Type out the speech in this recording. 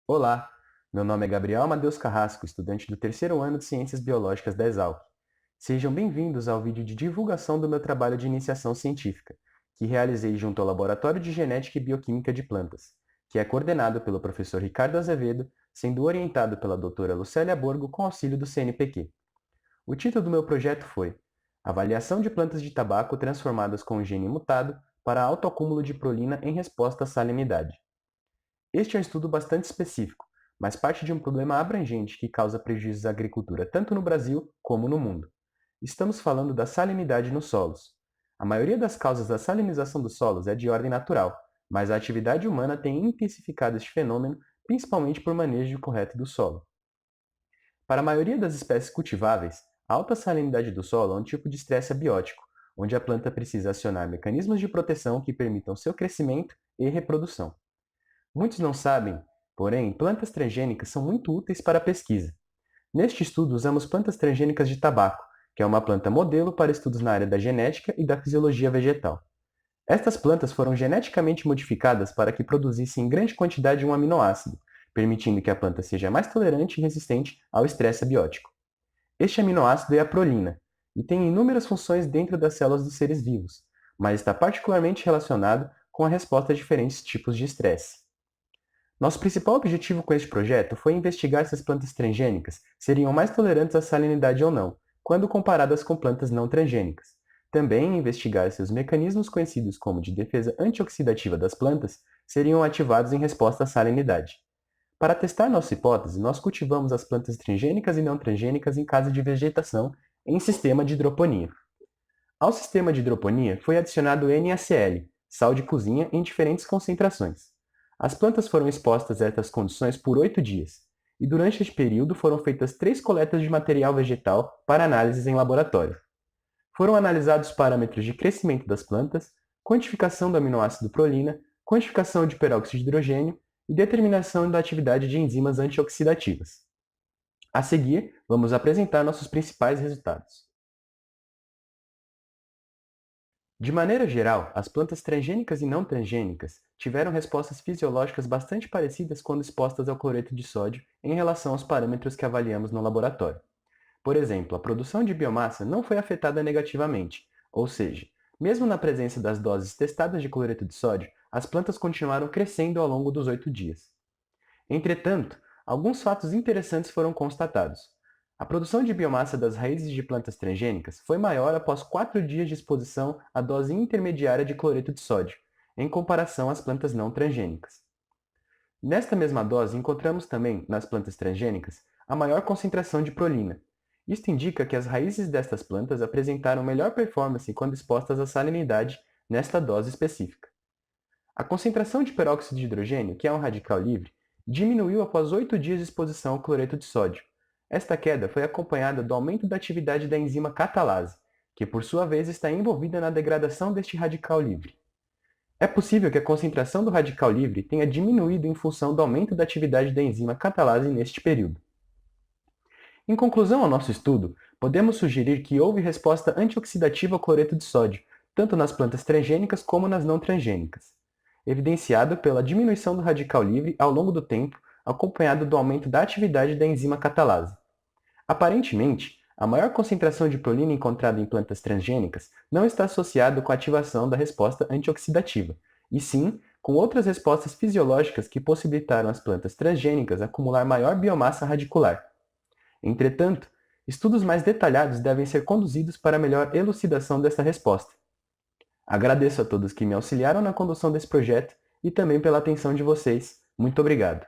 Olá, meu nome é Gabriel Amadeus Carrasco, estudante do terceiro ano de Ciências Biológicas da Exalc. Sejam bem-vindos ao vídeo de divulgação do meu trabalho de iniciação científica, que realizei junto ao Laboratório de Genética e Bioquímica de Plantas, que é coordenado pelo professor Ricardo Azevedo, sendo orientado pela doutora Lucélia Borgo com auxílio do CNPq. O título do meu projeto foi Avaliação de plantas de tabaco transformadas com o gene mutado para alto acúmulo de prolina em resposta à salinidade. Este é um estudo bastante específico, mas parte de um problema abrangente que causa prejuízos à agricultura tanto no Brasil como no mundo. Estamos falando da salinidade nos solos. A maioria das causas da salinização dos solos é de ordem natural, mas a atividade humana tem intensificado este fenômeno, principalmente por manejo correto do solo. Para a maioria das espécies cultiváveis, a alta salinidade do solo é um tipo de estresse abiótico, onde a planta precisa acionar mecanismos de proteção que permitam seu crescimento e reprodução. Muitos não sabem, porém, plantas transgênicas são muito úteis para a pesquisa. Neste estudo, usamos plantas transgênicas de tabaco, que é uma planta modelo para estudos na área da genética e da fisiologia vegetal. Estas plantas foram geneticamente modificadas para que produzissem em grande quantidade um aminoácido, permitindo que a planta seja mais tolerante e resistente ao estresse abiótico. Este aminoácido é a prolina, e tem inúmeras funções dentro das células dos seres vivos, mas está particularmente relacionado com a resposta a diferentes tipos de estresse. Nosso principal objetivo com este projeto foi investigar se as plantas transgênicas seriam mais tolerantes à salinidade ou não, quando comparadas com plantas não transgênicas. Também investigar se os mecanismos conhecidos como de defesa antioxidativa das plantas seriam ativados em resposta à salinidade. Para testar nossa hipótese, nós cultivamos as plantas transgênicas e não transgênicas em casa de vegetação em sistema de hidroponia. Ao sistema de hidroponia foi adicionado NaCl, sal de cozinha, em diferentes concentrações. As plantas foram expostas a estas condições por 8 dias, e durante este período foram feitas 3 coletas de material vegetal para análises em laboratório. Foram analisados parâmetros de crescimento das plantas, quantificação do aminoácido prolina, quantificação de peróxido de hidrogênio e determinação da atividade de enzimas antioxidativas. A seguir, vamos apresentar nossos principais resultados. De maneira geral, as plantas transgênicas e não transgênicas tiveram respostas fisiológicas bastante parecidas quando expostas ao cloreto de sódio em relação aos parâmetros que avaliamos no laboratório. Por exemplo, a produção de biomassa não foi afetada negativamente, ou seja, mesmo na presença das doses testadas de cloreto de sódio, as plantas continuaram crescendo ao longo dos 8 dias. Entretanto, alguns fatos interessantes foram constatados. A produção de biomassa das raízes de plantas transgênicas foi maior após 4 dias de exposição à dose intermediária de cloreto de sódio, em comparação às plantas não transgênicas. Nesta mesma dose, encontramos também, nas plantas transgênicas, a maior concentração de prolina. Isto indica que as raízes destas plantas apresentaram melhor performance quando expostas à salinidade nesta dose específica. A concentração de peróxido de hidrogênio, que é um radical livre, diminuiu após 8 dias de exposição ao cloreto de sódio. Esta queda foi acompanhada do aumento da atividade da enzima catalase, que por sua vez está envolvida na degradação deste radical livre. É possível que a concentração do radical livre tenha diminuído em função do aumento da atividade da enzima catalase neste período. Em conclusão ao nosso estudo, podemos sugerir que houve resposta antioxidativa ao cloreto de sódio, tanto nas plantas transgênicas como nas não transgênicas, evidenciado pela diminuição do radical livre ao longo do tempo, acompanhado do aumento da atividade da enzima catalase. Aparentemente, a maior concentração de prolina encontrada em plantas transgênicas não está associada com a ativação da resposta antioxidativa, e sim com outras respostas fisiológicas que possibilitaram às plantas transgênicas acumular maior biomassa radicular. Entretanto, estudos mais detalhados devem ser conduzidos para melhor elucidação dessa resposta. Agradeço a todos que me auxiliaram na condução desse projeto e também pela atenção de vocês. Muito obrigado!